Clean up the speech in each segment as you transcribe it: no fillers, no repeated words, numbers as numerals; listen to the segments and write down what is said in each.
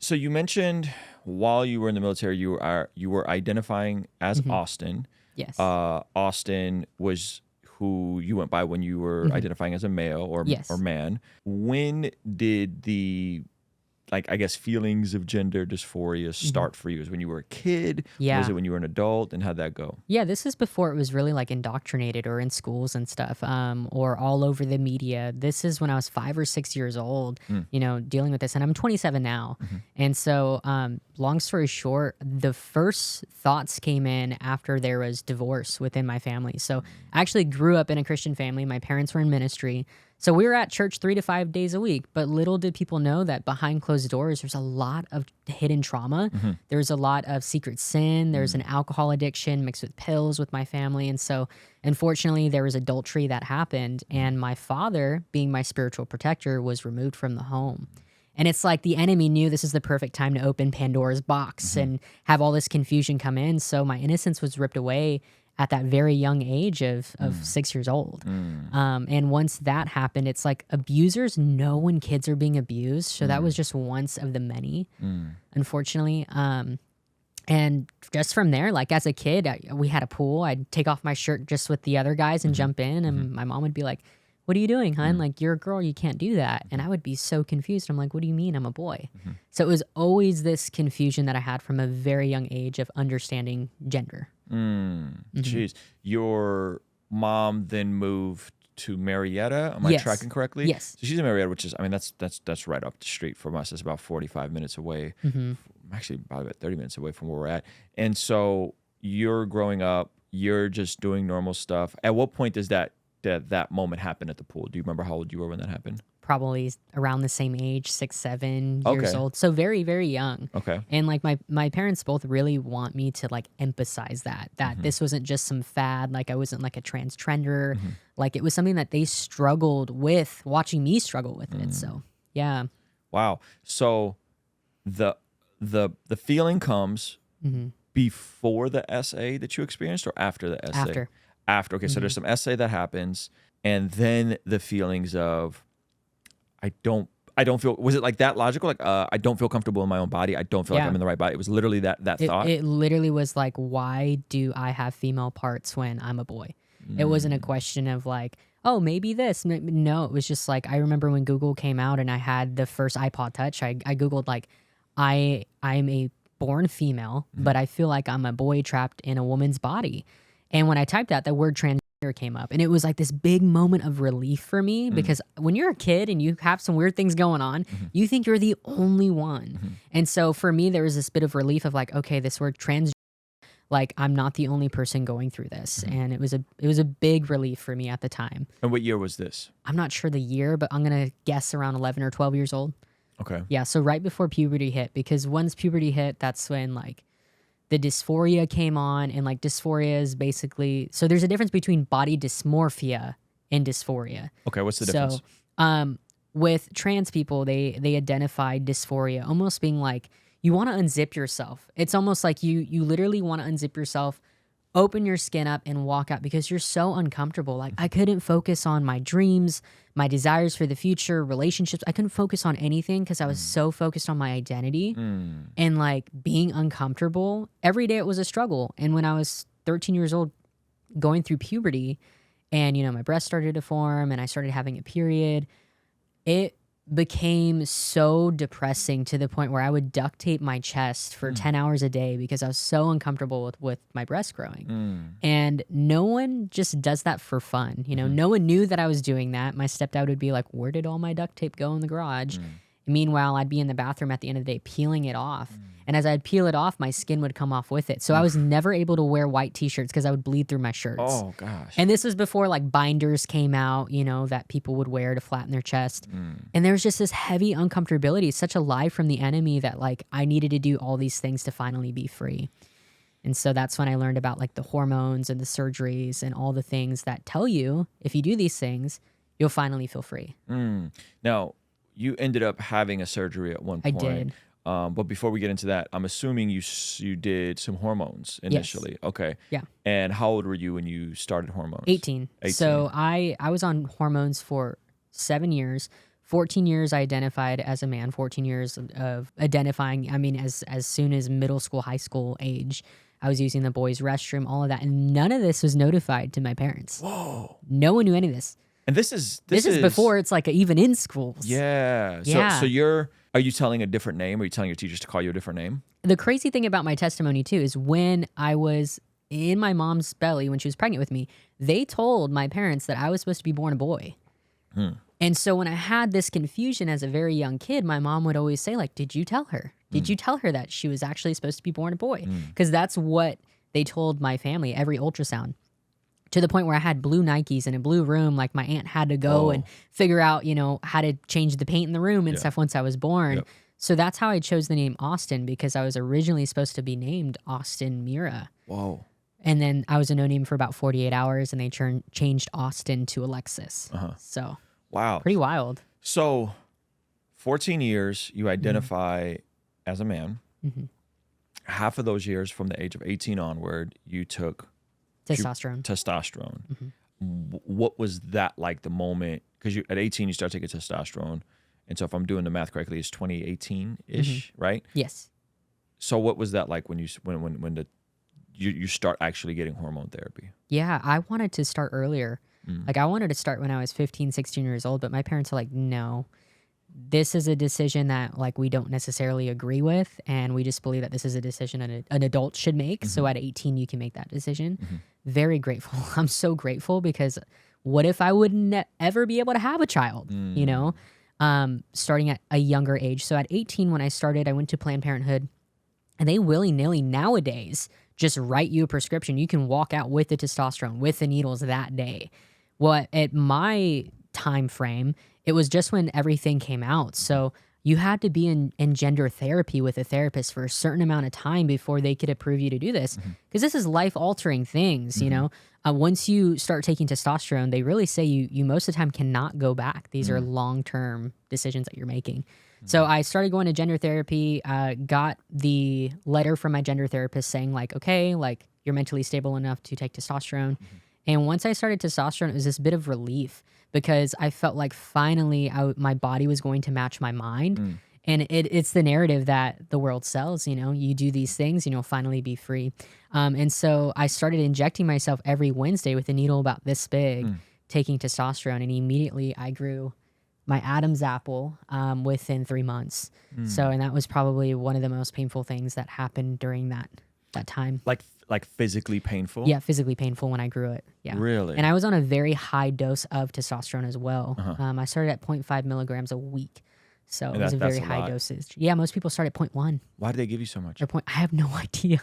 So you mentioned while you were in the military, you were identifying as Austin. Yes. Austin was who you went by when you were identifying as a male or man. When did the, like, I guess, feelings of gender dysphoria start for you? Was it when you were a kid? Yeah. Was it when you were an adult? And how'd that go? Yeah, this is before it was really like indoctrinated or in schools and stuff, or all over the media. This is when I was 5 or 6 years old, you know, dealing with this. And I'm 27 now. And so, long story short, the first thoughts came in after there was divorce within my family. So I actually grew up in a Christian family. My parents were in ministry. So we were at church 3 to 5 days a week, but little did people know that behind closed doors, there's a lot of hidden trauma. There's a lot of secret sin. There's an alcohol addiction mixed with pills with my family. And so, unfortunately, there was adultery that happened. And my father, being my spiritual protector, was removed from the home. And it's like the enemy knew this is the perfect time to open Pandora's box and have all this confusion come in. So my innocence was ripped away at that very young age of 6 years old. And once that happened, it's like abusers know when kids are being abused. So that was just once of the many, unfortunately. And just from there, like as a kid, we had a pool. I'd take off my shirt just with the other guys and jump in. And my mom would be like, "What are you doing, hon? Like, you're a girl, you can't do that." And I would be so confused. I'm like, "What do you mean I'm a boy?" So it was always this confusion that I had from a very young age of understanding gender. Jeez. Your mom then moved to Marietta. Am I tracking correctly? Yes. So she's in Marietta, which is, I mean, that's right up the street from us. It's about 45 minutes away. Actually, probably about 30 minutes away from where we're at. And so you're growing up, you're just doing normal stuff. At what point does that moment happen at the pool? Do you remember how old you were when that happened? Probably around the same age, 6, 7 years old. So very, very young. Okay. And like my parents both really want me to like emphasize that this wasn't just some fad. Like I wasn't like a trans trender. Like it was something that they struggled with, watching me struggle with it. So yeah. Wow. So the feeling comes before the essay that you experienced or after the essay? After. Okay. So there's some essay that happens, and then the feelings of I don't feel, was it like that logical? Like, I don't feel comfortable in my own body. I don't feel like I'm in the right body. It was literally that thought. It literally was like, why do I have female parts when I'm a boy? It wasn't a question of like, oh, maybe this. No, it was just like, I remember when Google came out and I had the first iPod Touch, I Googled like, I'm a born female, but I feel like I'm a boy trapped in a woman's body. And when I typed that, the word transgender came up. And it was like this big moment of relief for me because when you're a kid and you have some weird things going on, you think you're the only one. And so for me, there was this bit of relief of like, okay, this word transgender, like I'm not the only person going through this. And it was a big relief for me at the time. And what year was this? I'm not sure the year, but I'm going to guess around 11 or 12 years old. Okay. Yeah, so right before puberty hit, because once puberty hit, that's when like the dysphoria came on, and like dysphoria is basically, so there's a difference between body dysmorphia and dysphoria. Okay, what's the difference? So with trans people, they identify dysphoria almost being like you want to unzip yourself. It's almost like you literally want to unzip yourself, open your skin up and walk out because you're so uncomfortable. Like I couldn't focus on my dreams, my desires for the future, relationships. I couldn't focus on anything because I was so focused on my identity and like being uncomfortable. Every day it was a struggle. And when I was 13 years old going through puberty and, you know, my breasts started to form and I started having a period, it became so depressing to the point where I would duct tape my chest for 10 hours a day because I was so uncomfortable with my breast growing. And no one just does that for fun. You know, no one knew that I was doing that. My stepdad would be like, where did all my duct tape go in the garage? Meanwhile, I'd be in the bathroom at the end of the day peeling it off. And as I'd peel it off, my skin would come off with it. So I was never able to wear white t-shirts because I would bleed through my shirts. Oh, gosh. And this was before like binders came out, you know, that people would wear to flatten their chest. And there was just this heavy uncomfortability, such a lie from the enemy that like I needed to do all these things to finally be free. And so that's when I learned about like the hormones and the surgeries and all the things that tell you if you do these things, you'll finally feel free. Now, you ended up having a surgery at one point. I did. But before we get into that, I'm assuming you did some hormones initially. Yes. Okay. Yeah. And how old were you when you started hormones? 18. So I was on hormones for 7 years. 14 years I identified as a man, 14 years of identifying, I mean, as soon as middle school, high school age, I was using the boys' restroom, all of that. And none of this was notified to my parents. Whoa. No one knew any of this. And this is before it's like even in schools. Yeah. Yeah. So are you telling a different name? Are you telling your teachers to call you a different name? The crazy thing about my testimony too is when I was in my mom's belly, when she was pregnant with me, they told my parents that I was supposed to be born a boy. And so when I had this confusion as a very young kid, my mom would always say, like, did you tell her? Did you tell her that she was actually supposed to be born a boy? Because that's what they told my family every ultrasound. To the point where I had blue Nikes in a blue room, like my aunt had to go and figure out, how to change the paint in the room and stuff once I was born. Yep. So that's how I chose the name Austin, because I was originally supposed to be named Austin Mira. Whoa. And then I was a no name for about 48 hours, and they changed Austin to Alexis. So wow, pretty wild. So 14 years, you identify as a man. Half of those years from the age of 18 onward, you took testosterone. What was that like, the moment? Because at 18 you start taking testosterone, and so if I'm doing the math correctly, it's 2018-ish, right? Yes. So what was that like when you start actually getting hormone therapy? Yeah, I wanted to start earlier. Like I wanted to start when I was 15, 16 years old, but my parents are like, no, this is a decision that like we don't necessarily agree with, and we just believe that this is a decision an adult should make. So at 18 you can make that decision. Very grateful. I'm so grateful, because what if I wouldn't ever be able to have a child, starting at a younger age. So at 18 when I started, I went to Planned Parenthood, and they willy-nilly nowadays just write you a prescription. You can walk out with the testosterone, with the needles that day. Well, at my time frame, it was just when everything came out. So you had to be in gender therapy with a therapist for a certain amount of time before they could approve you to do this. Because this is life-altering things, Once you start taking testosterone, they really say you most of the time cannot go back. These are long-term decisions that you're making. So I started going to gender therapy, got the letter from my gender therapist saying like, okay, like you're mentally stable enough to take testosterone. And once I started testosterone, it was this bit of relief, because I felt like finally my body was going to match my mind. And it's the narrative that the world sells, you do these things and you'll finally be free. And so I started injecting myself every Wednesday with a needle about this big, taking testosterone, and immediately I grew my Adam's apple within 3 months. So, and that was probably one of the most painful things that happened during that time. Like physically painful? Yeah, physically painful when I grew it. Yeah. Really? And I was on a very high dose of testosterone as well. I started at 0.5 milligrams a week. So it was a very high dosage. Yeah, most people start at 0.1. Why did they give you so much? I have no idea.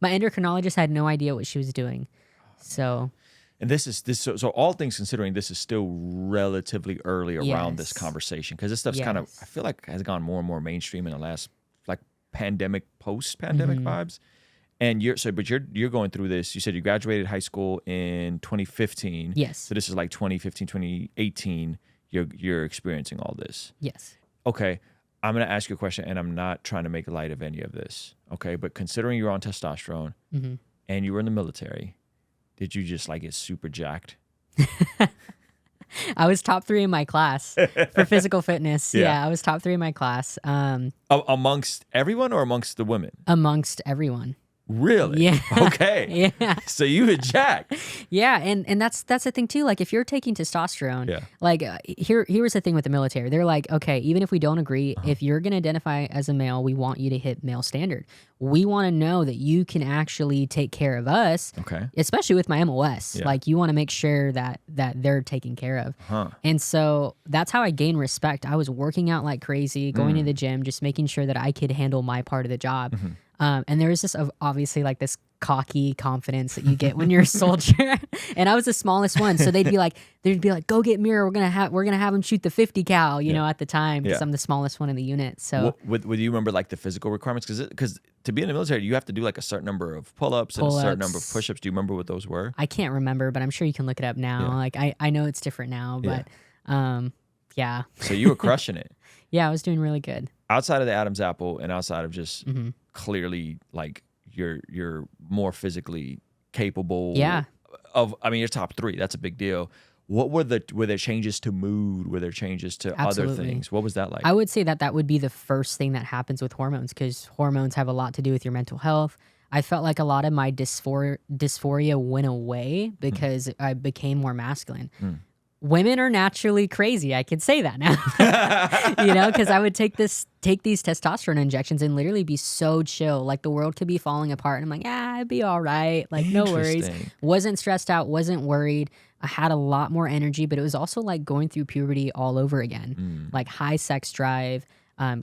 My endocrinologist had no idea what she was doing. So... And so all things considering, this is still relatively early around this conversation, because this stuff's kind of, I feel like, has gone more and more mainstream in the last like post-pandemic vibes. And you're going through this. You said you graduated high school in 2015. Yes. So this is like 2015, 2018. You're experiencing all this. Yes. Okay. I'm going to ask you a question, and I'm not trying to make light of any of this. Okay. But considering you're on testosterone and you were in the military, did you just like get super jacked? I was top 3 in my class for physical fitness. Yeah, I was top 3 in my class. Amongst everyone or amongst the women? Amongst everyone. Really? Yeah. Okay. Yeah. So you were jacked. Yeah, and that's the thing too. Like if you're taking testosterone, like here's the thing with the military. They're like, okay, even if we don't agree, if you're gonna identify as a male, we want you to hit male standard. We want to know that you can actually take care of us. Okay. Especially with my MOS. Yeah. Like you want to make sure that they're taken care of. And so that's how I gained respect. I was working out like crazy, going to the gym, just making sure that I could handle my part of the job. And there was just obviously like this cocky confidence that you get when you're a soldier. And I was the smallest one, so they'd be like, go get Mira. We're gonna have him shoot the 50 cal, you know, at the time, because I'm the smallest one in the unit. So would you remember like the physical requirements? Because to be in the military, you have to do like a certain number of pull-ups and a certain number of push-ups. Do you remember what those were? I can't remember, but I'm sure you can look it up now. Like I know it's different now, but yeah. So you were crushing it. Yeah, I was doing really good. Outside of the Adam's apple and outside of just clearly like you're more physically capable. Yeah. I mean, you're top 3. That's a big deal. were there changes to mood? Were there changes to other things? What was that like? I would say that would be the first thing that happens with hormones, because hormones have a lot to do with your mental health. I felt like a lot of my dysphoria went away because I became more masculine. Women are naturally crazy. I can say that now, you know, because I would take these testosterone injections and literally be so chill. Like the world could be falling apart. And I'm like, it'd be all right. Like, no worries. Wasn't stressed out, wasn't worried. I had a lot more energy, but it was also like going through puberty all over again. Like high sex drive,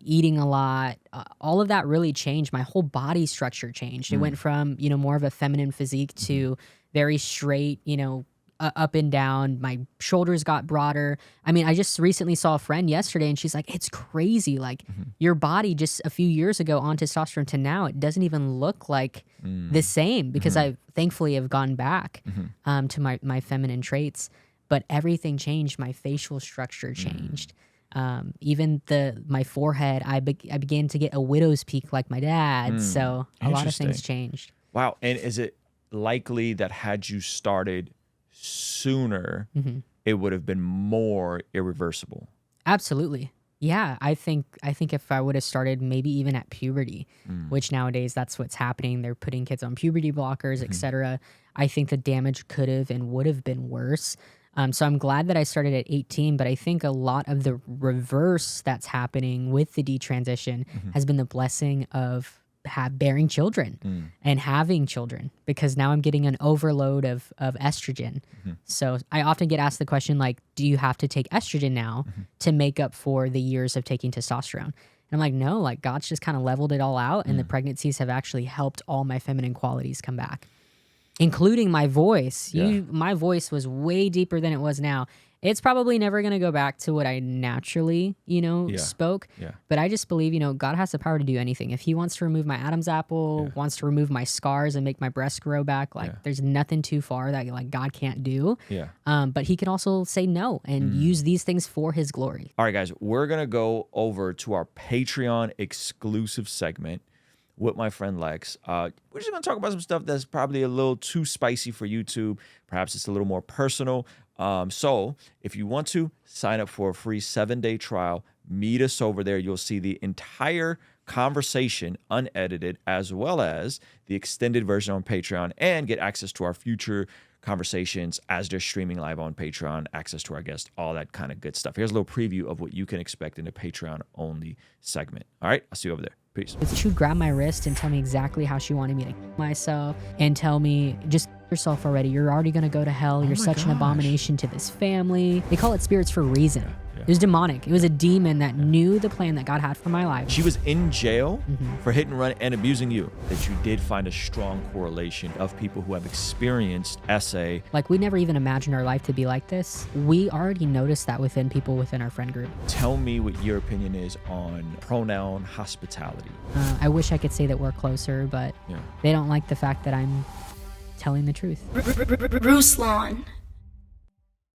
eating a lot. All of that really changed. My whole body structure changed. It went from, you know, more of a feminine physique to very straight, you know, up and down. My shoulders got broader. I mean, I just recently saw a friend yesterday and she's like, it's crazy. Like your body just a few years ago on testosterone to now, it doesn't even look like the same, because I thankfully have gone back to my feminine traits, but everything changed. My facial structure changed. Even my forehead, I began to get a widow's peak like my dad. So a lot of things changed. Wow. And is it likely that had you started sooner, it would have been more irreversible? Absolutely. Yeah, I think if I would have started maybe even at puberty, which nowadays that's what's happening. They're putting kids on puberty blockers, etc. I think the damage could have and would have been worse. So I'm glad that I started at 18, but I think a lot of the reverse that's happening with the detransition has been the blessing of bearing children and having children, because now I'm getting an overload of estrogen. So I often get asked the question, like, do you have to take estrogen now to make up for the years of taking testosterone? And I'm like, no, like God's just kind of leveled it all out, and the pregnancies have actually helped all my feminine qualities come back, including my voice. My voice was way deeper than it was now. It's probably never going to go back to what I naturally, you know, spoke. But I just believe, you know, God has the power to do anything. If he wants to remove my Adam's apple, wants to remove my scars and make my breasts grow back, like there's nothing too far that like God can't do. But he can also say no and use these things for his glory. All right, guys, we're going to go over to our Patreon exclusive segment with my friend Lex. We're just going to talk about some stuff that's probably a little too spicy for YouTube. Perhaps it's a little more personal. So if you want to sign up for a free 7-day trial, meet us over there. You'll see the entire conversation unedited, as well as the extended version on Patreon, and get access to our future conversations as they're streaming live on Patreon, access to our guests, all that kind of good stuff. Here's a little preview of what you can expect in the Patreon only segment. All right, I'll see you over there. Peace. She would grab my wrist and tell me exactly how she wanted me to myself, and tell me, just yourself already. You're already going to go to hell. You're such an abomination to this family. They call it spirits for a reason. It was demonic. It was a demon that knew the plan that God had for my life. She was in jail for hit and run and abusing you. That you did find a strong correlation of people who have experienced SA. Like, we never even imagined our life to be like this. We already noticed that within people within our friend group. Tell me what your opinion is on pronoun hospitality. I wish I could say that we're closer, but they don't like the fact that I'm telling the truth. Ruslan